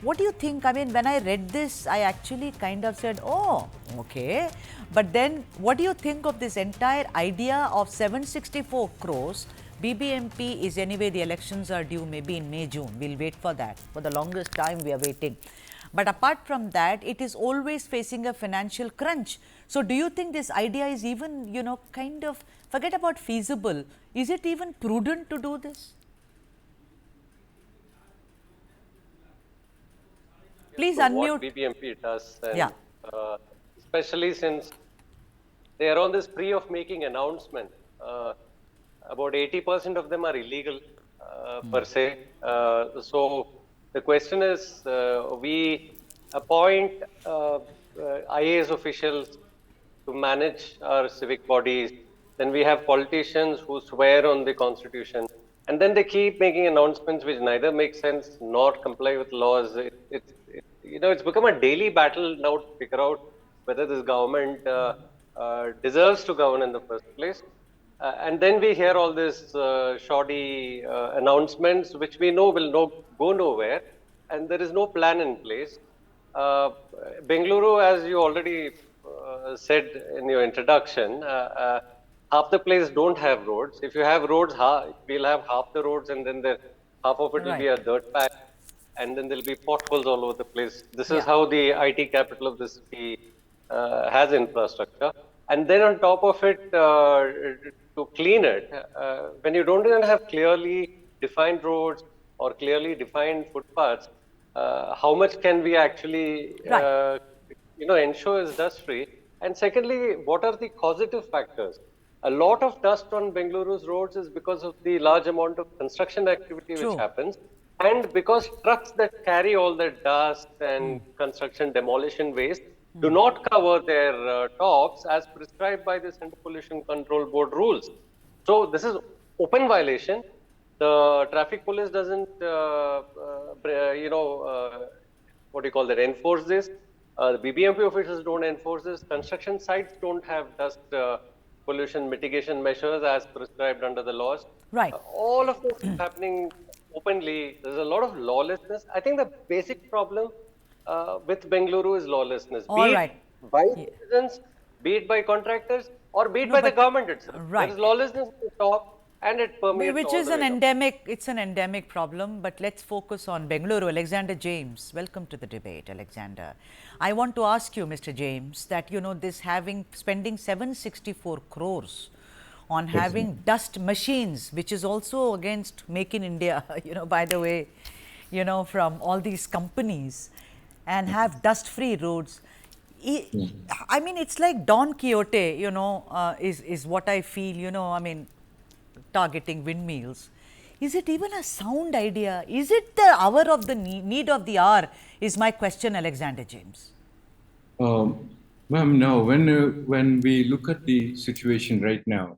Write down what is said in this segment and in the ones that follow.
what do you think? I mean, when I read this, I actually kind of said, oh, okay. But then what do you think of this entire idea of 764 crores? BBMP is anyway, the elections are due maybe in May, June. We'll wait for that. For the longest time, we are waiting. But apart from that, it is always facing a financial crunch. So do you think this idea is even, kind of, forget about feasible, is it even prudent to do this? Please unmute. What BBMP does, and Yeah. Especially since they are on this spree of making announcements. About 80% of them are illegal per se. So the question is, we appoint IAS officials to manage our civic bodies. Then we have politicians who swear on the constitution, and then they keep making announcements which neither make sense nor comply with laws. It's become a daily battle now to figure out whether this government deserves to govern in the first place. And then we hear all these shoddy announcements, which we know will go nowhere, and there is no plan in place. Bengaluru, as you already said in your introduction, half the place don't have roads. If you have roads, we'll have half the roads, and then half of it will be a dirt patch, and then there'll be potholes all over the place. This is how the IT capital of the city has infrastructure. And then on top of it, to clean it, when you don't even have clearly defined roads or clearly defined footpaths, how much can we actually, ensure is dust free? And secondly, what are the causative factors? A lot of dust on Bengaluru's roads is because of the large amount of construction activity which happens, and because trucks that carry all the dust and construction demolition waste do not cover their tops as prescribed by the Central Pollution Control Board rules. So this is open violation. The traffic police doesn't, enforce this. The BBMP officials don't enforce this. Construction sites don't have dust pollution mitigation measures as prescribed under the laws. Right. All of this is happening openly. There's a lot of lawlessness. I think the basic problem with Bengaluru is lawlessness. Be it by citizens, be it by contractors, or be it by the government itself. There is lawlessness at the top, and it permeates which is an endemic, it's an endemic problem. But let's focus on Bengaluru. Alexander James, welcome to the debate, Alexander. I want to ask you, Mr. James, that this spending 764 crores on having dust machines, which is also against Make in India, by the way, from all these companies, and have dust-free roads. I mean, it's like Don Quixote, is what I feel, targeting windmills. Is it even a sound idea? Is it the hour of the need of the hour, is my question, Alexander James. Ma'am, no, when we look at the situation right now,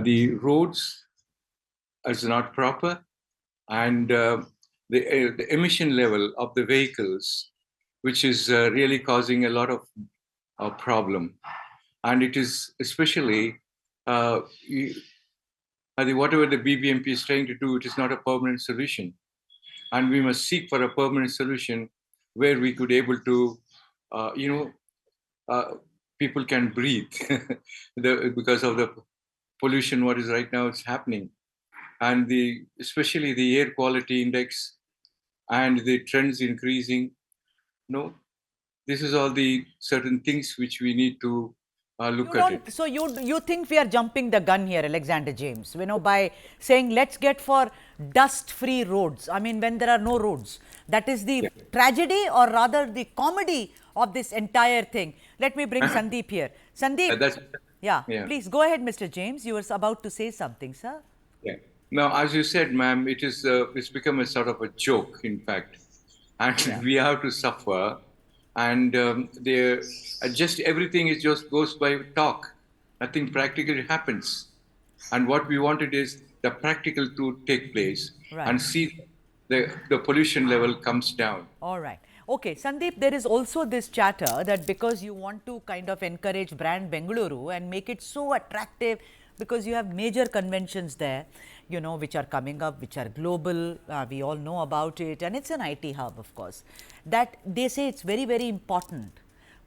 the roads is not proper, and the emission level of the vehicles, which is really causing a lot of problem. And it is especially, whatever the BBMP is trying to do, it is not a permanent solution. And we must seek for a permanent solution where we could able to, people can breathe because of the pollution what is right now is happening. And especially the air quality index and the trends increasing. This is all the certain things which we need to look at it. So you think we are jumping the gun here, Alexander James, by saying let's get for dust-free roads. I mean, when there are no roads, that is the tragedy, or rather the comedy of this entire thing. Let me bring Sandeep here. Sandeep, please go ahead, Mr. James. You were about to say something, sir. Yeah. Now, as you said, ma'am, it's become a sort of a joke, in fact, and we have to suffer. And just everything just goes by talk. Nothing practically happens. And what we wanted is the practical to take place and see the pollution level comes down. All right. Okay, Sandeep, there is also this chatter that because you want to kind of encourage brand Bengaluru and make it so attractive because you have major conventions there, you know, which are coming up, which are global. We all know about it, and it's an IT hub, of course. That they say it's very, very important.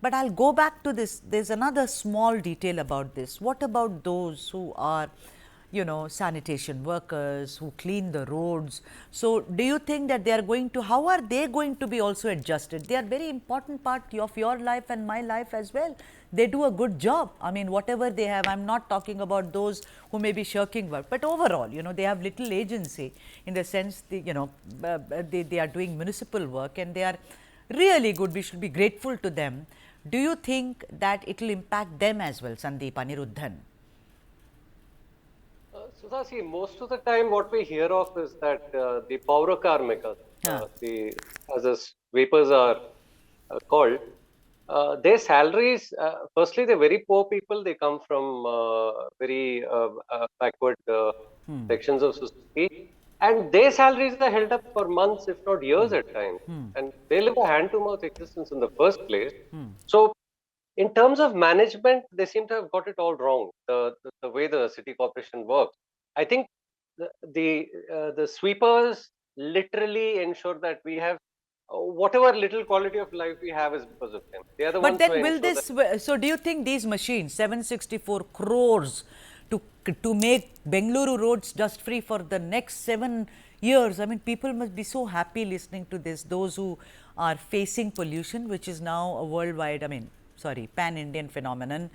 But I'll go back to this. There's another small detail about this. What about those who are, you know, sanitation workers who clean the roads? So, do you think that they are going to, how are they going to be also adjusted? They are very important part of your life and my life as well. They do a good job. I mean, whatever they have, I'm not talking about those who may be shirking work, but overall, you know, they have little agency in the sense, you know, they are doing municipal work and they are really good. We should be grateful to them. Do you think that it will impact them as well, Sandeep, Aniruddhan? Sudha, see, most of the time what we hear of is that the Paura Karmikas, as the sweepers are called, their salaries, firstly, they're very poor people. They come from very backward sections of society. And their salaries are held up for months, if not years at times. And they live a hand-to-mouth existence in the first place. So, in terms of management, they seem to have got it all wrong. The way the city corporation works, I think the sweepers literally ensure that we have whatever little quality of life we have is because of them. They are the But ones who then will ensure this, that. so do you think these machines, 764 crores to make Bengaluru roads dust free for the next 7 years? I mean, people must be so happy listening to this, those who are facing pollution, which is now a worldwide, I mean, sorry, pan-Indian phenomenon.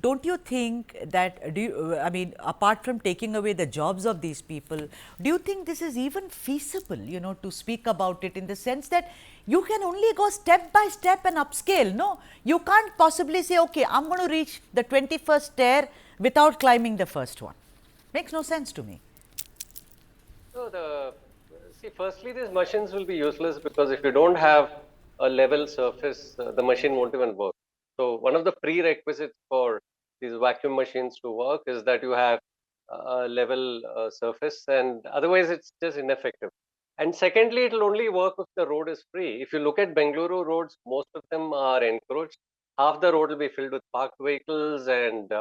Don't you think that, I mean, apart from taking away the jobs of these people, do you think this is even feasible, you know, to speak about it in the sense that you can only go step by step and upscale? No, you can't possibly say, okay, I'm going to reach the 21st stair without climbing the first one. Makes no sense to me. So see, firstly, these machines will be useless because if you don't have a level surface, the machine won't even work. So one of the prerequisites for these vacuum machines to work is that you have a level surface, and otherwise it's just ineffective. And secondly, it will only work if the road is free. If you look at Bengaluru roads, most of them are encroached. Half the road will be filled with parked vehicles and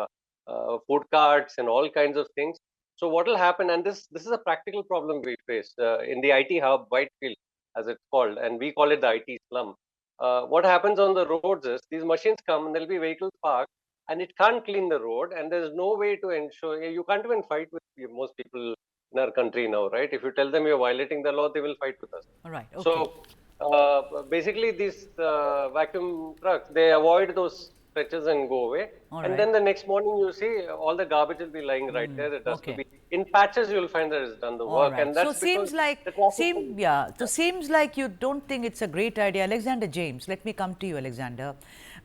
food carts and all kinds of things. So what will happen, and this is a practical problem we face in the IT hub, Whitefield, as it's called, and we call it the IT slum. What happens on the roads is these machines come and there'll be vehicles parked and it can't clean the road, and there's no way to ensure. You can't even fight with most people in our country now, right? If you tell them you're violating the law, they will fight with us. All right. Okay. So basically, these vacuum trucks, they avoid those stretches and go away. All and right. then the next morning, you see all the garbage will be lying right there. The dust will okay. be in patches. You'll find that it's done the All work, right. and that's So because seems like the traffic. so seems like you don't think it's a great idea, Alexander James. Let me come to you, Alexander.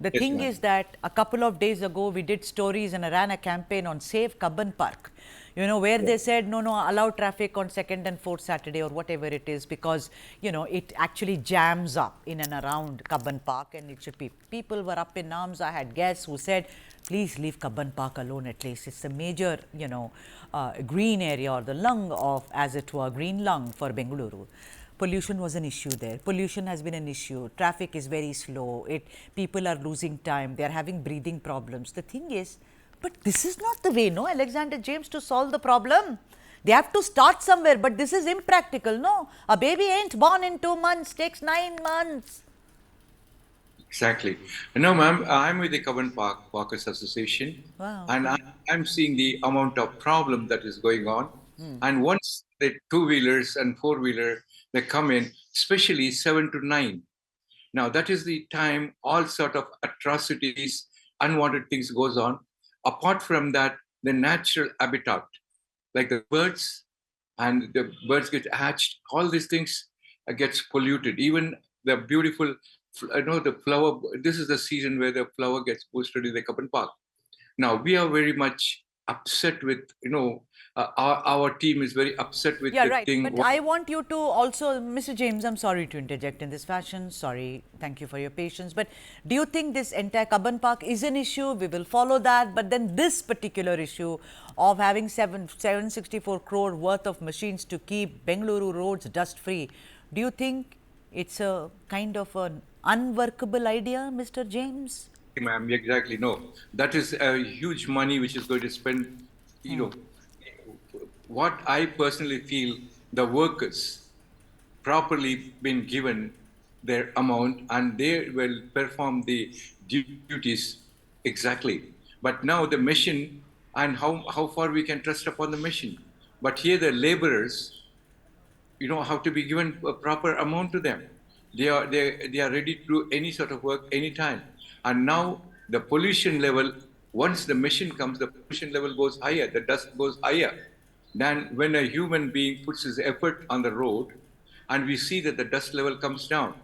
The Yes, thing ma'am. is that a couple of days ago we did stories and I ran a campaign on Save Kabban Park. You know, where they said no, allow traffic on 2nd and 4th Saturday or whatever it is, because you know it actually jams up in and around Kabban Park, and it should be. People were up in arms. I had guests who said, please leave Kabban Park alone at least. It's a major, you know, green area, or the lung of, as it were, green lung for Bengaluru. Pollution was an issue there. Pollution has been an issue. Traffic is very slow. People are losing time. They are having breathing problems. The thing is, but this is not the way, no, Alexander James, to solve the problem. They have to start somewhere, but this is impractical, no. A baby ain't born in 2 months, takes 9 months. Exactly. No, ma'am, I'm with the Common Parkers Association, Wow, and okay. I'm seeing the amount of problem that is going on. And once the two-wheelers and four-wheeler, they come in, especially 7 to 9. Now, that is the time all sort of atrocities, unwanted things goes on. Apart from that, the natural habitat, like the birds, and the birds get hatched, all these things gets polluted. Even the beautiful, the flower, this is the season where the flower gets boosted in the Kapan Park. Now, we are very much upset with, our team is very upset with Yeah, the right. thing. But I want you to also, Mr. James, I'm sorry to interject in this fashion. Sorry. Thank you for your patience. But do you think this entire Kabban Park is an issue? We will follow that. But then this particular issue of having 764 crore worth of machines to keep Bengaluru roads dust free, do you think it's a kind of an unworkable idea, Mr. James? Ma'am, exactly. No, that is a huge money which is going to spend, what I personally feel, the workers properly been given their amount and they will perform the duties exactly. But now the machine, and how far we can trust upon the machine. But here the laborers, have to be given a proper amount to them. They are ready to do any sort of work anytime. And now the pollution level, once the machine comes, the pollution level goes higher, the dust goes higher than when a human being puts his effort on the road, and we see that the dust level comes down.